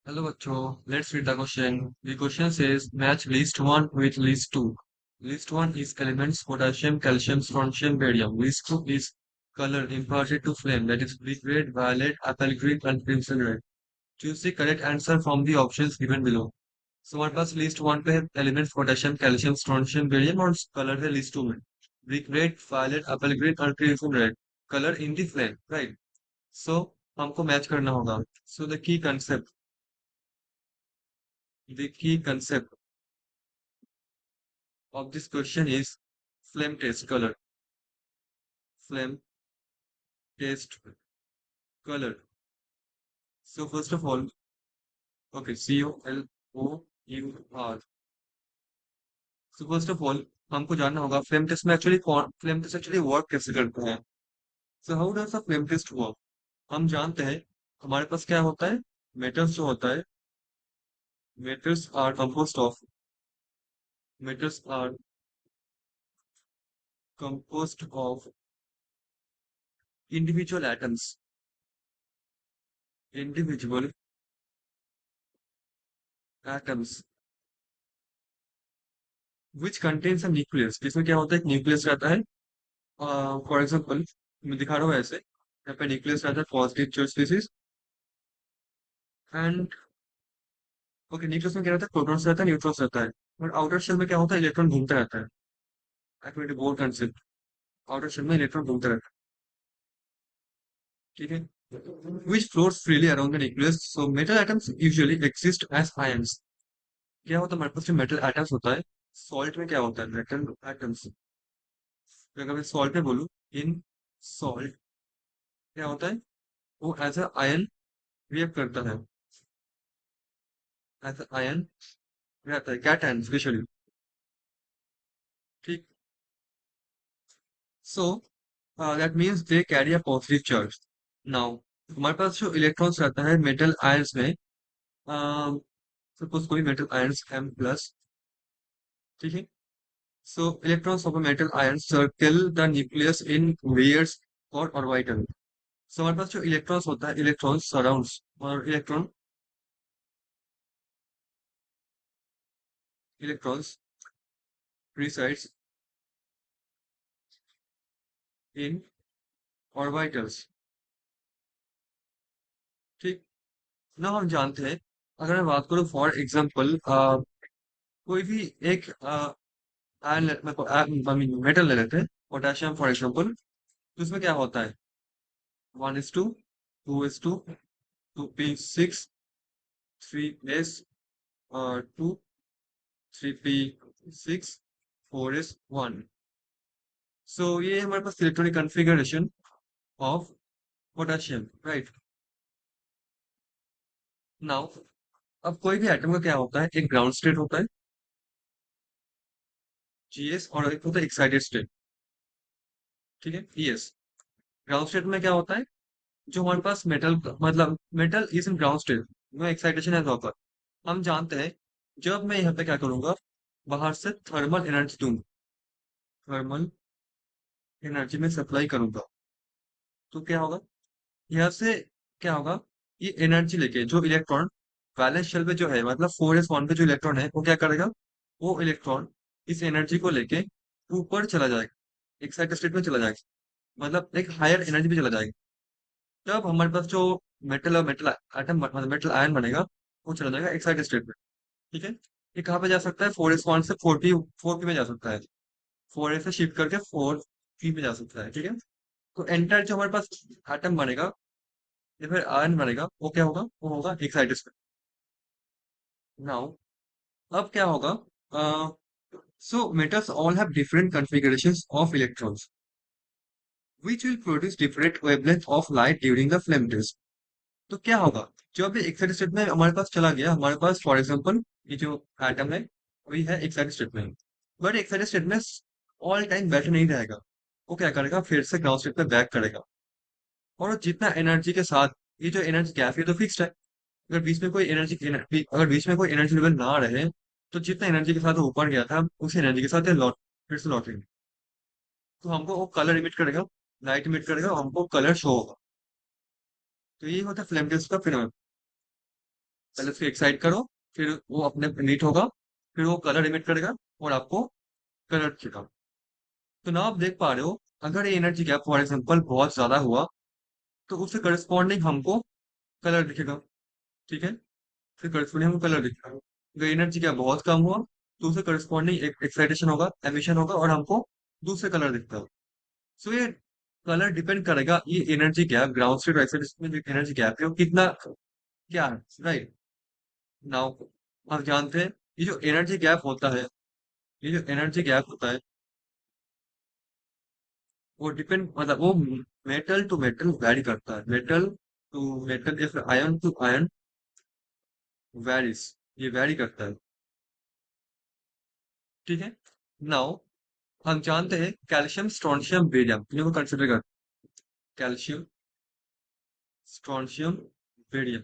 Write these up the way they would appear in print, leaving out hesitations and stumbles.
Hello, Bacho. Let's read the question. The question says match list 1 with list 2. List 1 is elements potassium, calcium, strontium, barium. List 2 is color imparted to flame, that is brick red, violet, apple green, and crimson red. Choose the correct answer from the options given below. So हमारे पास list one पे है elements potassium calcium strontium barium और colour है list two में brick red violet apple green और crimson red colour in the flame right so हमको match करना होगा so the key concept of this question is flame test color. Flame test color. So first of all, okay, COLOUR. So first of all, हमको जानना होगा flame test में actually कौन flame test actually work कैसे करता है. So how does the flame test work. हम जानते हैं हमारे पास क्या होता है. मेटल्स जो होता है metals are composed of metals are composed of individual atoms individual atoms which contains a nucleus जिसमें क्या होता है एक न्यूक्लियस रहता है. फॉर एग्जाम्पल मैं दिखा रहा हूँ ऐसे यहाँ पे न्यूक्लियस रहता है positive charge species and okay nucleus में क्या रहता है प्रोटॉन्स रहता है न्यूट्रॉन्स रहता है. बट आउटर शेल में क्या होता है इलेक्ट्रॉन घूमता रहता है. Actually Bohr concept outer shell में इलेक्ट्रॉन घूमता रहता है. ठीक है which floats freely around the nucleus so metal atoms usually exist as ions. क्या होता है हमारे पास जो मेटल एटम्स होता है सॉल्ट में क्या होता है मेटल एटम्स. अगर मैं सॉल्ट में बोलूँ इन सॉल्ट क्या होता है वो एज अ आयन रिएक्ट करता है एज अ आयन रहता है कैटआयन स्पेशली. ठीक so that means they carry a positive charge. Now हमारे पास जो इलेक्ट्रॉन्स रहता है मेटल आयंस में सपोज कोई मेटल आयंस एम प्लस. ठीक है सो electrons of a metal ion circle the nucleus in layers और ऑर्बिटल. सो हमारे पास जो इलेक्ट्रॉन्स होता है इलेक्ट्रॉन सराउंड्स और इलेक्ट्रॉन्स resides in orbitals. ठीक ना हम जानते हैं अगर मैं बात करूं फॉर एग्जांपल कोई भी एक आयन मेटल ले लेते हैं पोटेशियम फॉर एग्जांपल तो उसमें क्या होता है 1:2 2:2 2p6 3s 2 3p6 4s1. So ये हमारे पास electronic configuration of potassium right. Now अब कोई भी एटम का क्या होता है एक ग्राउंड स्टेट होता है जीएस और एक होता है एक्साइटेड स्टेट. ठीक है ईएस. ग्राउंड स्टेट में क्या होता है जो हमारे पास मेटल मतलब metal is in ground state में एक्साइटेशन है प्रॉपर. हम जानते हैं जब मैं यहाँ पे क्या करूंगा बाहर से थर्मल एनर्जी दूंगा थर्मल एनर्जी में सप्लाई करूंगा तो क्या होगा यहाँ से क्या होगा ये एनर्जी लेके जो इलेक्ट्रॉन वैलेंस शेल पे जो है मतलब 4s1 पे जो इलेक्ट्रॉन है वो क्या करेगा वो इलेक्ट्रॉन इस एनर्जी को लेके ऊपर चला जाएगा एक्साइटेड स्टेट में चला जाएगा मतलब एक हायर एनर्जी पे चला जाएगा. तब हमारे पास जो मेटल और मेटल एटम मतलब मेटल आयन बनेगा वो चला जाएगा एक्साइटेड स्टेट में. ठीक है ये कहाँ पे जा सकता है 4s1 से 4p में जा सकता है 4s से शिफ्ट करके 4p में जा सकता है. ठीक है तो एंटायर जो हमारे पास एटम बनेगा या फिर आयन बनेगा वो क्या होगा वो होगा एक्साइटेड स्टेट. नाउ अब क्या होगा सो metals all have different configurations of electrons which will produce different wavelength of light during the flame test. तो क्या होगा जो अभी एक्साइटेड स्टेट में हमारे पास चला गया हमारे पास फॉर एग्जांपल ये जो एटम है वही है एक्साइटेड स्टेट में. बट एक्साइटेड स्टेट में ऑल टाइम बैठे नहीं रहेगा वो क्या करेगा फिर से ग्राउंड स्टेट पे बैक करेगा. और जितना एनर्जी के साथ ये जो एनर्जी गैप है तो फिक्स्ड है. अगर बीच में कोई अगर बीच में कोई एनर्जी लेवल ना रहे तो जितना एनर्जी के साथ वो ऊपर गया था उसी एनर्जी के साथ ये लौट फिर से लौटेंगे. तो हमको वो कलर इमिट करेगा लाइट इमिट करेगा हमको कलर शो होगा. तो यही होता है फ्लेम टेस्ट का फिनोमेनन. पहले उसको एक्साइट करो, फिर वो अपने मीट होगा, फिर वो कलर इमिट करेगा और आपको कलर दिखेगा। तो ना आप देख पा रहे हो, अगर ये एनर्जी गैप फॉर एग्जांपल बहुत ज्यादा हुआ, तो उससे करस्पॉन्डिंग हमको कलर दिखेगा। ठीक है, फिर करस्पॉन्डिंग हमको कलर दिखेगा। अगर एनर्जी गैप बहुत कम हुआ, तो उससे करस्पॉन्डिंग एक्साइटेशन होगा, एमिशन होगा, और हमको दूसरे कलर दिखता है। सो ये कलर डिपेंड करेगा, ये एनर्जी गैप ग्राउंड स्टेट और एक्साइटेशन में जो एनर्जी गैप है वो कितना क्या है, राइट। नाउ हम जानते हैं, ये जो एनर्जी गैप होता है, ये जो एनर्जी गैप होता है, वो डिपेंड मतलब वो मेटल टू मेटल वैरी करता है, मेटल टू मेटल या फिर आयन टू आयन वैरीज, ये वैरी करता है। ठीक है। नाउ हम जानते हैं कैल्शियम स्ट्रोंशियम बेरियम, इनको कंसिडर कर, कैल्शियम स्ट्रोंशियम बेरियम।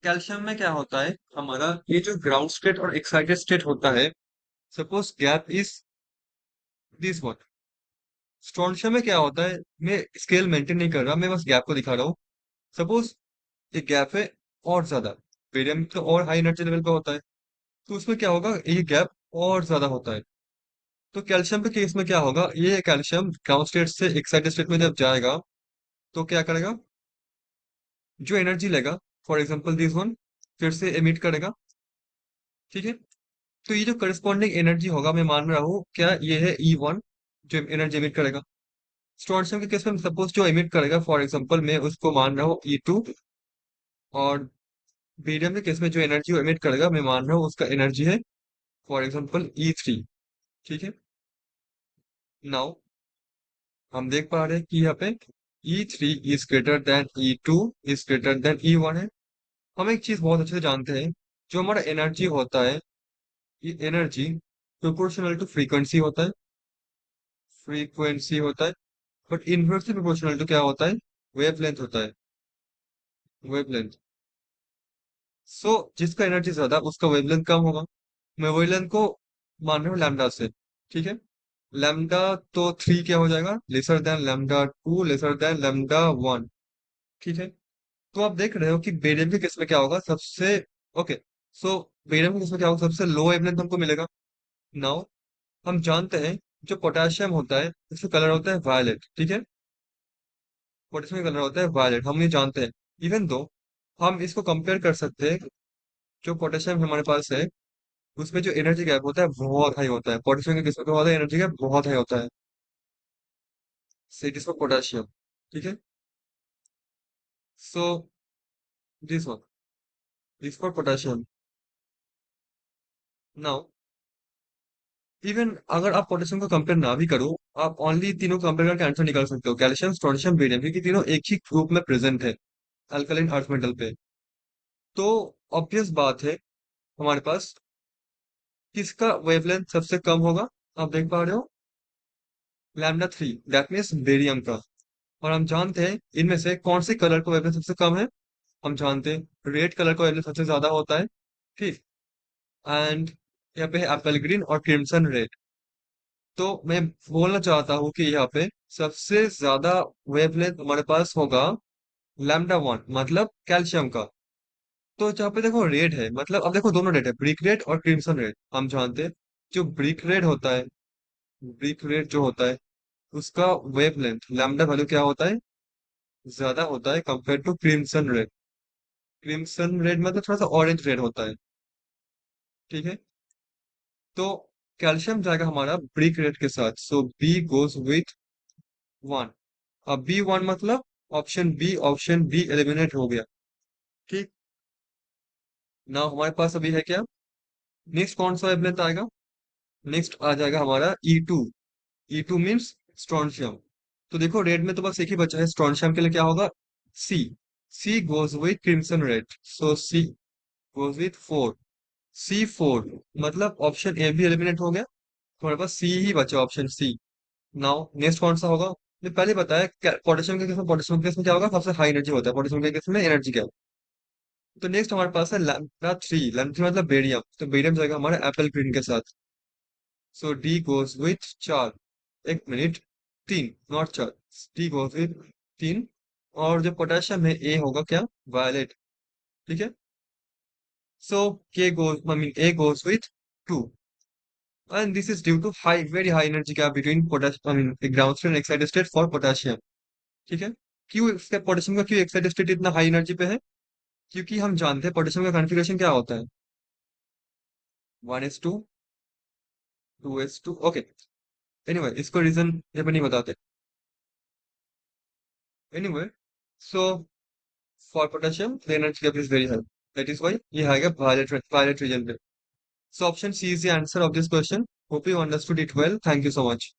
कैल्शियम में क्या होता है हमारा, ये जो ग्राउंड स्टेट और एक्साइटेड स्टेट होता है, suppose gap is this one. Strontium में क्या होता है, मैं स्केल मेंटेन नहीं कर रहा, मैं बस गैप को दिखा रहा हूँ। सपोज ये गैप है और ज्यादा, बेरियम तो और हाई एनर्जी लेवल पे होता है, तो उसमें क्या होगा, ये गैप और ज्यादा होता है। तो कैल्शियम के केस में क्या होगा, ये कैल्शियम ग्राउंड स्टेट से एक्साइटेड स्टेट में जब जाएगा, तो क्या करेगा, जो एनर्जी लेगा, फॉर एग्जांपल दिस वन, फिर से एमिट करेगा। ठीक है। तो ये जो करस्पॉन्डिंग एनर्जी होगा, मैं मान रहा हूँ क्या ये है E1, जो एनर्जी एमिट करेगा। स्टोनशियम के केस में सपोज जो एमिट करेगा, फॉर एग्जांपल मैं उसको मान रहा हूँ E2, और बेरियम के केस में जो एनर्जी वो एमिट करेगा, मैं मान रहा हूँ उसका एनर्जी है फॉर एग्जांपल E3। ठीक है। नाउ हम देख पा रहे हैं कि यहाँ पे E3 is greater than E2 is greater than E1 है। हम एक चीज बहुत अच्छे से जानते हैं, जो हमारा एनर्जी होता है, ये एनर्जी प्रोपोर्शनल टू फ्रीक्वेंसी होता है, फ्रीक्वेंसी होता है। बट इनवर्सली प्रोपोर्शनल टू क्या होता है, वेवलेंथ होता है, वेवलेंथ। सो जिसका एनर्जी ज्यादा उसका वेवलेंथ कम होगा। मैं वेवलेंथ को मान रहा हूँ लैम्डा से। ठीक है। लैम्डा तो 3 क्या हो जाएगा, lesser than lambda 2, lesser than lambda 1। ठीक है। तो आप देख रहे हो कि बेरियम के केस में क्या होगा सबसे, ओके, सो बेरियम के केस में क्या होगा, सबसे लो वेवलेंथ हमको मिलेगा। नाउ हम जानते हैं, जो पोटेशियम होता है उसका कलर होता है वायलेट। ठीक है। पोटेशियम का कलर होता है वायलेट, हम ये जानते हैं। इवन दो हम इसको कंपेयर कर सकते हैं, जो पोटेशियम हमारे पास है उसमें जो एनर्जी गैप होता है बहुत हाई होता है, पोटेशियम के किस्म का होता है एनर्जी गैप बहुत हाई होता है, इट इज फॉर पोटेशियम। ठीक है। So this one is for potassium. Now even अगर आप पोटेशियम को कंपेयर ना भी करो, आप ओनली तीनों कंपेयर करके आंसर निकाल सकते हो, कैल्शियम पोटेशियम बेरियम, क्योंकि तीनों एक ही ग्रुप में प्रेजेंट है, अल्कलाइन अर्थ मेटल पे। तो ऑब्वियस बात है, हमारे पास किसका वेवलेंथ सबसे कम होगा, आप देख पा रहे हो, लैम्डा 3, दैट मीन्स बेरियम का। और हम जानते हैं इनमें से कौन से कलर का वेवलेंथ सबसे कम है, हम जानते हैं रेड कलर का वेवलेंथ सबसे ज्यादा होता है। ठीक। एंड यहाँ पे है एप्पल ग्रीन और क्रिम्सन रेड। तो मैं बोलना चाहता हूँ कि यहाँ पे सबसे ज्यादा वेवलेंथ हमारे पास होगा लैम्डा 1, मतलब कैल्शियम का। तो जहाँ पे देखो रेड है, मतलब अब देखो दोनों रेड है, ब्रिक रेड और क्रिम्सन रेड। हम जानते हैं जो ब्रिक रेड होता है, ब्रिक रेड जो होता है उसका वेवलेंथ लैम्डा वैल्यू क्या होता है, ज्यादा होता है compare to crimson red. Crimson red मतलब थोड़ा सा ऑरेंज रेड होता है। ठीक है। तो कैल्शियम जाएगा हमारा ब्रिक रेड के साथ, सो बी गोज विथ 1। अब B1 मतलब ऑप्शन बी एलिमिनेट हो गया। ठीक। ना हमारे पास अभी है क्या, नेक्स्ट कौन सा वेवलेंथ आएगा, नेक्स्ट आ जाएगा हमारा E2। E2 means strontium. तो देखो रेड में तो बस एक ही बचा है, स्ट्रोंशियम के लिए क्या होगा, C. C goes with crimson red, so C goes with 4। C4 मतलब ऑप्शन ए भी एलिमिनेट हो गया, हमारे पास सी ही बचा, ऑप्शन सी। नाउ नेक्स्ट कौन सा होगा, मैं पहले बताया पोटेशियम के केस में, पोटेशियम के केस में क्या होगा, सबसे हाई एनर्जी होता है पोटेशियम के केस में, एनर्जी क्या। तो नेक्स्ट हमारे पास है लैम्डा 3, लैम्डा 3 मतलब बेरियम, तो बेरियम जाएगा हमारा एप्पल ग्रीन के साथ, सो डी गोज विथ 4। एक minute, 3 not 4, D goes with 3। और जो पोटेशियम है ए होगा क्या, वायलेट। ठीक है। So K goes, I mean A goes with 2. And this is due to high, very high energy gap between potassium, I mean a ground state and excited state for potassium. ठीक है? क्यों इसका potassium का क्यों excited state इतना high energy पे है? क्योंकि हम जानते हैं पोटेशियम का कॉन्फ़िगरेशन क्या होता है? 1s2, 2s2, okay. एनीवे इसको रीजन ये पर नहीं बताते। Anyway so for potassium the energy gap is very high. That is why ये आएगा violet region पे। So option C is the answer of this question. Hope you understood it well. Thank you so much.